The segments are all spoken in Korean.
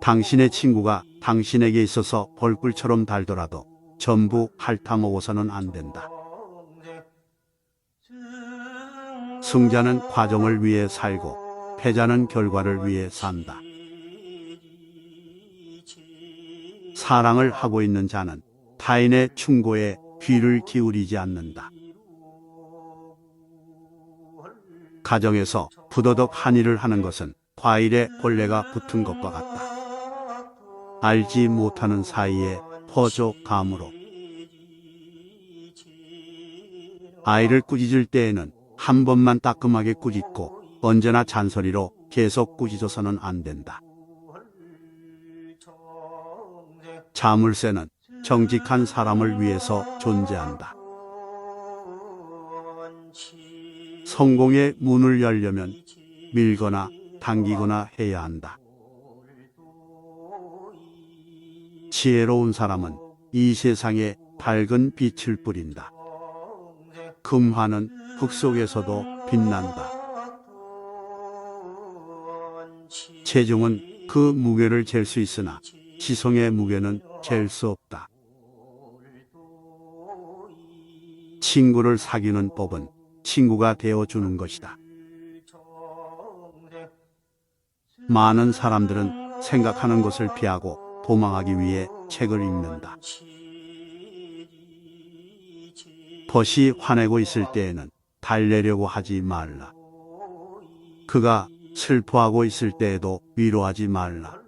당신의 친구가 당신에게 있어서 벌꿀처럼 달더라도 전부 핥아먹어서는 안 된다. 승자는 과정을 위해 살고 패자는 결과를 위해 산다. 사랑을 하고 있는 자는 타인의 충고에 귀를 기울이지 않는다. 가정에서 부도덕 한 일을 하는 것은 과일에 벌레가 붙은 것과 같다. 알지 못하는 사이에 퍼져감으로. 아이를 꾸짖을 때에는 한 번만 따끔하게 꾸짖고 언제나 잔소리로 계속 꾸짖어서는 안 된다. 자물쇠는 정직한 사람을 위해서 존재한다. 성공의 문을 열려면 밀거나 당기거나 해야 한다. 지혜로운 사람은 이 세상에 밝은 빛을 뿌린다. 금화는 흙 속에서도 빛난다. 체중은 그 무게를 잴 수 있으나 지성의 무게는 잴 수 없다. 친구를 사귀는 법은 친구가 되어주는 것이다. 많은 사람들은 생각하는 것을 피하고 도망하기 위해 책을 읽는다. 벗이 화내고 있을 때에는 달래려고 하지 말라. 그가 슬퍼하고 있을 때에도 위로하지 말라.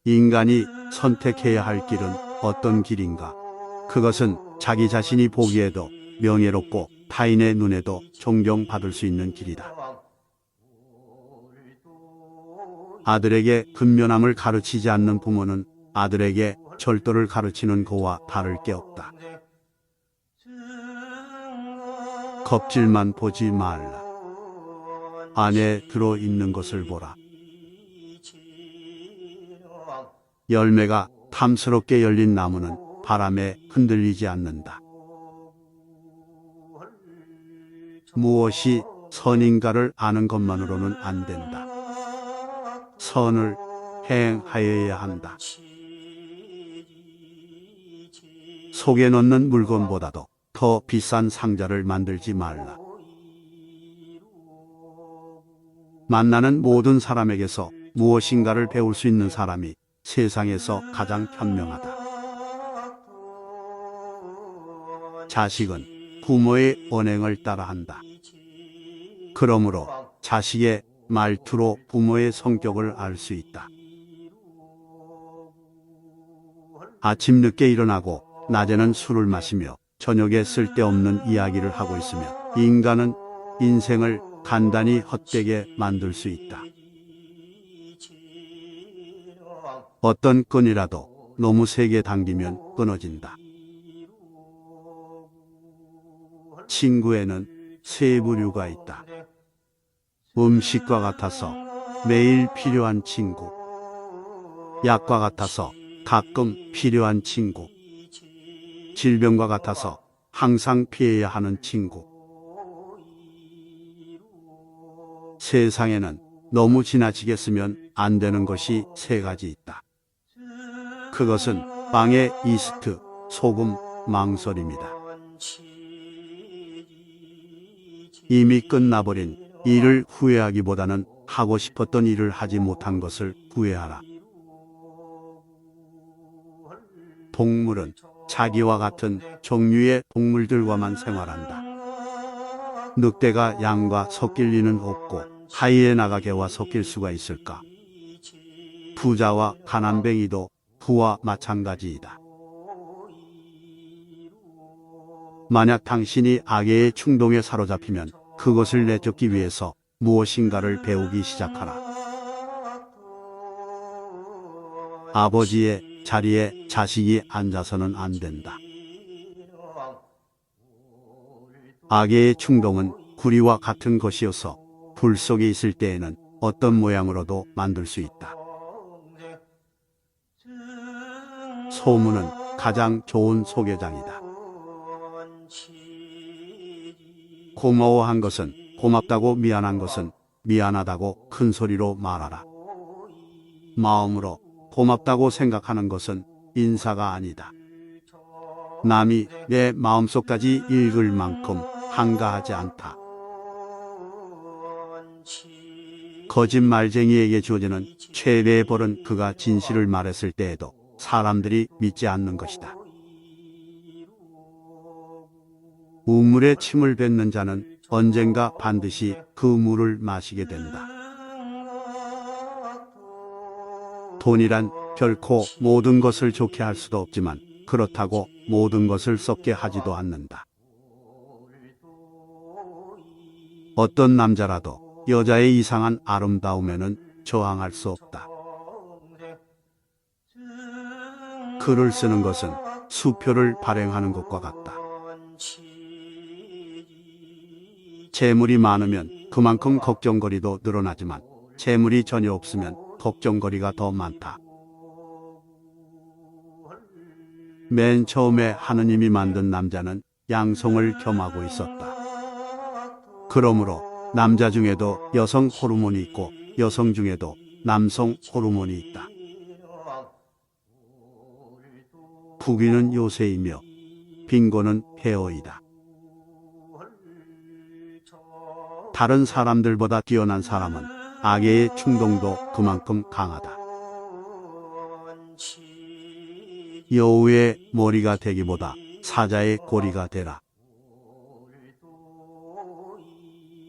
인간이 선택해야 할 길은 어떤 길인가? 그것은 자기 자신이 보기에도 명예롭고 타인의 눈에도 존경받을 수 있는 길이다. 아들에게 근면함을 가르치지 않는 부모는 아들에게 절도를 가르치는 그와 다를 게 없다. 겁질만 보지 말라. 안에 들어있는 것을 보라. 열매가 탐스럽게 열린 나무는 바람에 흔들리지 않는다. 무엇이 선인가를 아는 것만으로는 안 된다. 선을 행하여야 한다. 속에 넣는 물건보다도 더 비싼 상자를 만들지 말라. 만나는 모든 사람에게서 무엇인가를 배울 수 있는 사람이 세상에서 가장 현명하다. 자식은 부모의 언행을 따라한다. 그러므로 자식의 말투로 부모의 성격을 알 수 있다. 아침 늦게 일어나고 낮에는 술을 마시며 저녁에 쓸데없는 이야기를 하고 있으며 인간은 인생을 간단히 헛되게 만들 수 있다. 어떤 끈이라도 너무 세게 당기면 끊어진다. 친구에는 세 부류가 있다. 음식과 같아서 매일 필요한 친구, 약과 같아서 가끔 필요한 친구, 질병과 같아서 항상 피해야 하는 친구. 세상에는 너무 지나치게 쓰면 안 되는 것이 세 가지 있다. 그것은 빵에 이스트, 소금, 망설입니다. 이미 끝나버린 일을 후회하기보다는 하고 싶었던 일을 하지 못한 것을 후회하라. 동물은 자기와 같은 종류의 동물들과만 생활한다. 늑대가 양과 섞일 리는 없고 하이에나가 개와 섞일 수가 있을까? 부자와 가난뱅이도 부와 마찬가지이다. 만약 당신이 악의 충동에 사로잡히면 그것을 내쫓기 위해서 무엇인가를 배우기 시작하라. 아버지의 자리에 자식이 앉아서는 안 된다. 악의 충동은 구리와 같은 것이어서 불 속에 있을 때에는 어떤 모양으로도 만들 수 있다. 소문은 가장 좋은 소개장이다. 고마워한 것은, 고맙다고 미안한 것은 미안하다고 큰 소리로 말하라. 마음으로 고맙다고 생각하는 것은 인사가 아니다. 남이 내 마음속까지 읽을 만큼 한가하지 않다. 거짓말쟁이에게 주어지는 최대의 벌은 그가 진실을 말했을 때에도 사람들이 믿지 않는 것이다. 우물에 침을 뱉는 자는 언젠가 반드시 그 물을 마시게 된다. 돈이란 결코 모든 것을 좋게 할 수도 없지만 그렇다고 모든 것을 썩게 하지도 않는다. 어떤 남자라도 여자의 이상한 아름다움에는 저항할 수 없다. 글을 쓰는 것은 수표를 발행하는 것과 같다. 재물이 많으면 그만큼 걱정거리도 늘어나지만 재물이 전혀 없으면 걱정거리가 더 많다. 맨 처음에 하느님이 만든 남자는 양성을 겸하고 있었다. 그러므로 남자 중에도 여성 호르몬이 있고 여성 중에도 남성 호르몬이 있다. 부귀는 요새이며 빈곤은 폐허이다. 다른 사람들보다 뛰어난 사람은 악의 충동도 그만큼 강하다. 여우의 머리가 되기보다 사자의 고리가 되라.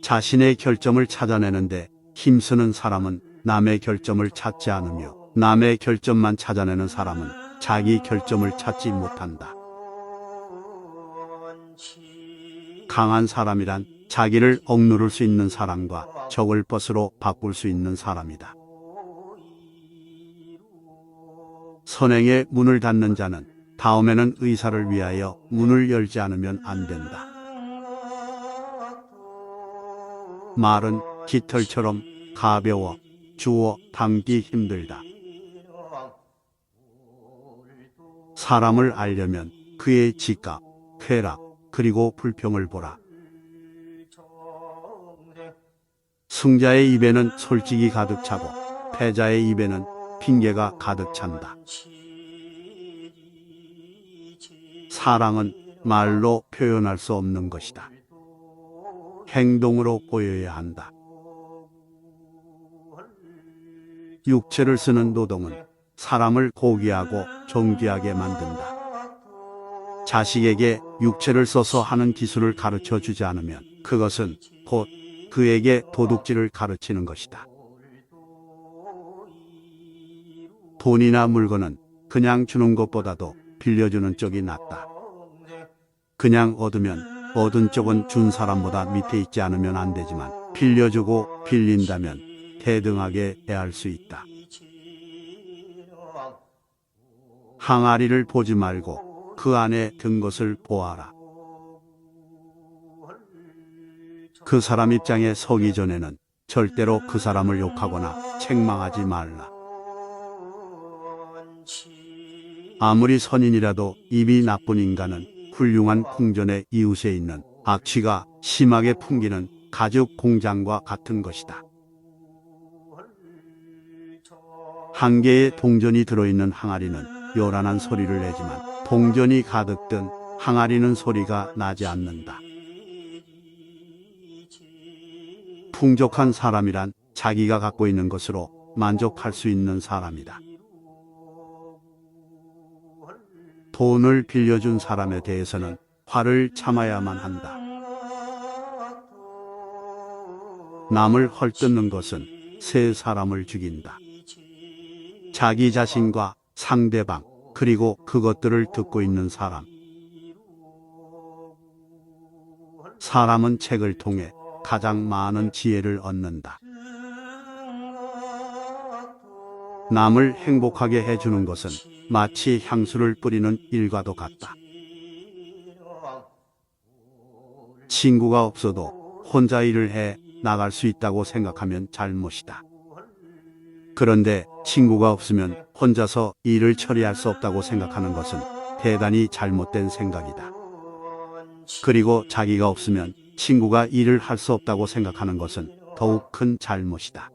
자신의 결점을 찾아내는데 힘쓰는 사람은 남의 결점을 찾지 않으며 남의 결점만 찾아내는 사람은 자기 결점을 찾지 못한다. 강한 사람이란 자기를 억누를 수 있는 사람과 적을 벗으로 바꿀 수 있는 사람이다. 선행의 문을 닫는 자는 다음에는 의사를 위하여 문을 열지 않으면 안 된다. 말은 깃털처럼 가벼워 주워 담기 힘들다. 사람을 알려면 그의 직각, 쾌락, 그리고 불평을 보라. 승자의 입에는 솔직이 가득 차고 패자의 입에는 핑계가 가득 찬다. 사랑은 말로 표현할 수 없는 것이다. 행동으로 보여야 한다. 육체를 쓰는 노동은 사람을 고귀하고 존귀하게 만든다. 자식에게 육체를 써서 하는 기술을 가르쳐 주지 않으면 그것은 곧 그에게 도둑질을 가르치는 것이다. 돈이나 물건은 그냥 주는 것보다도 빌려주는 쪽이 낫다. 그냥 얻으면 얻은 쪽은 준 사람보다 밑에 있지 않으면 안 되지만 빌려주고 빌린다면 대등하게 대할 수 있다. 항아리를 보지 말고 그 안에 든 것을 보아라. 그 사람 입장에 서기 전에는 절대로 그 사람을 욕하거나 책망하지 말라. 아무리 선인이라도 입이 나쁜 인간은 훌륭한 궁전의 이웃에 있는 악취가 심하게 풍기는 가죽 공장과 같은 것이다. 한 개의 동전이 들어있는 항아리는 요란한 소리를 내지만 동전이 가득 든 항아리는 소리가 나지 않는다. 풍족한 사람이란 자기가 갖고 있는 것으로 만족할 수 있는 사람이다. 돈을 빌려준 사람에 대해서는 화를 참아야만 한다. 남을 헐뜯는 것은 세 사람을 죽인다. 자기 자신과 상대방, 그리고 그것들을 듣고 있는 사람. 사람은 책을 통해 가장 많은 지혜를 얻는다. 남을 행복하게 해주는 것은 마치 향수를 뿌리는 일과도 같다. 친구가 없어도 혼자 일을 해 나갈 수 있다고 생각하면 잘못이다. 그런데 친구가 없으면 혼자서 일을 처리할 수 없다고 생각하는 것은 대단히 잘못된 생각이다. 그리고 자기가 없으면 친구가 일을 할 수 없다고 생각하는 것은 더욱 큰 잘못이다.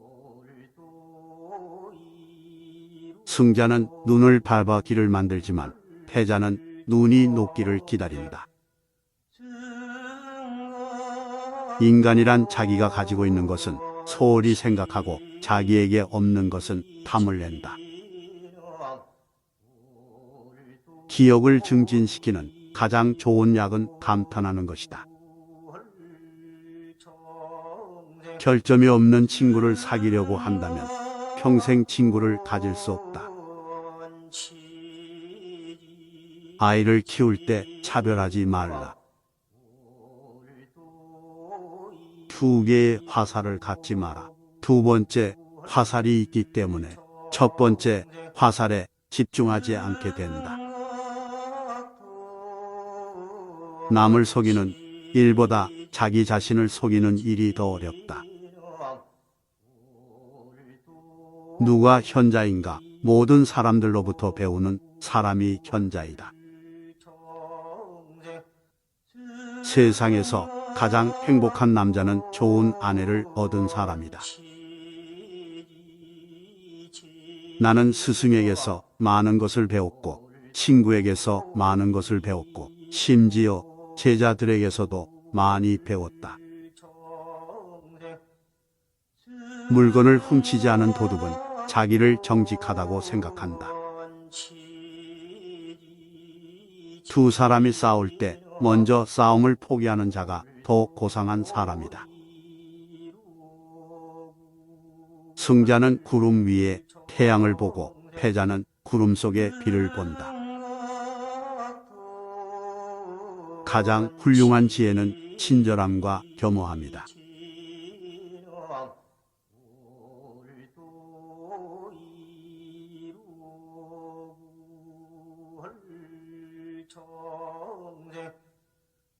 승자는 눈을 밟아 길을 만들지만 패자는 눈이 녹기를 기다린다. 인간이란 자기가 가지고 있는 것은 소홀히 생각하고 자기에게 없는 것은 탐을 낸다. 기억을 증진시키는 가장 좋은 약은 감탄하는 것이다. 결점이 없는 친구를 사귀려고 한다면 평생 친구를 가질 수 없다. 아이를 키울 때 차별하지 말라. 두 개의 화살을 갖지 마라. 두 번째 화살이 있기 때문에 첫 번째 화살에 집중하지 않게 된다. 남을 속이는 일보다 자기 자신을 속이는 일이 더 어렵다. 누가 현자인가? 모든 사람들로부터 배우는 사람이 현자이다. 세상에서 가장 행복한 남자는 좋은 아내를 얻은 사람이다. 나는 스승에게서 많은 것을 배웠고, 친구에게서 많은 것을 배웠고, 심지어 제자들에게서도 많이 배웠다. 물건을 훔치지 않은 도둑은 자기를 정직하다고 생각한다. 두 사람이 싸울 때 먼저 싸움을 포기하는 자가 더 고상한 사람이다. 승자는 구름 위에 태양을 보고 패자는 구름 속에 비를 본다. 가장 훌륭한 지혜는 친절함과 겸허함이다.